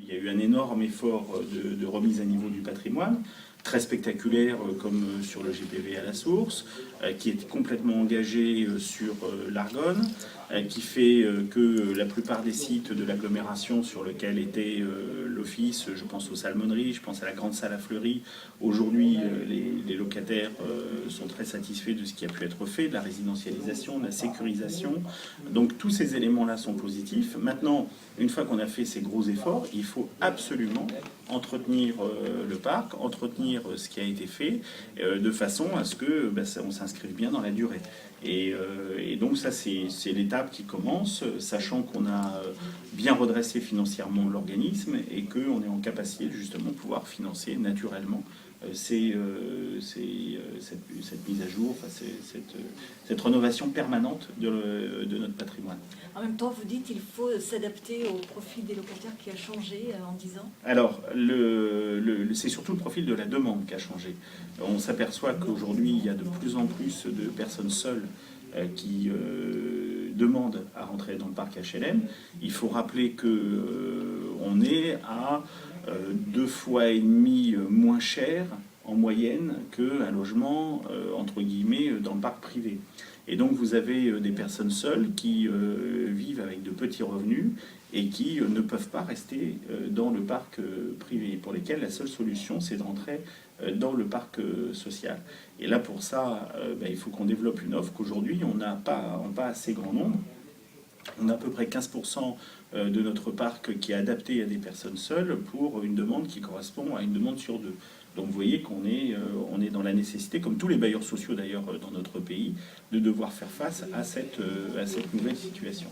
Il y a eu un énorme effort de remise à niveau du patrimoine, très spectaculaire comme sur le GPV à la source, qui est complètement engagé sur l'Argonne, qui fait que la plupart des sites de l'agglomération sur lesquels était l'office, je pense aux salmonneries, je pense à la grande salle à Fleury, aujourd'hui les locataires sont très satisfaits de ce qui a pu être fait, de la résidentialisation, de la sécurisation. Donc tous ces éléments-là sont positifs. Maintenant, une fois qu'on a fait ces gros efforts, il faut absolument entretenir le parc, entretenir ce qui a été fait, de façon à ce que on s'inscrive bien dans la durée. Et donc ça, c'est l'étape qui commence, sachant qu'on a bien redressé financièrement l'organisme et qu'on est en capacité justement de pouvoir financer naturellement cette mise à jour, enfin, cette rénovation permanente de notre patrimoine. En même temps, vous dites qu'il faut s'adapter au profil des locataires qui a changé en 10 ans. Alors, c'est surtout le profil de la demande qui a changé. On s'aperçoit qu'aujourd'hui, il y a de plus en plus de personnes seules qui demandent à rentrer dans le parc HLM. Il faut rappeler qu'on est à 2,5 fois moins cher en moyenne qu'un logement, entre guillemets, dans le parc privé. Et donc vous avez des personnes seules qui vivent avec de petits revenus et qui ne peuvent pas rester dans le parc privé, pour lesquels la seule solution c'est de rentrer dans le parc social. Et là pour ça, il faut qu'on développe une offre qu'aujourd'hui on n'a pas assez grand nombre. On a à peu près 15% de notre parc qui est adapté à des personnes seules pour une demande qui correspond à une demande sur deux. Donc vous voyez qu'on est dans la nécessité, comme tous les bailleurs sociaux d'ailleurs dans notre pays, de devoir faire face à cette nouvelle situation.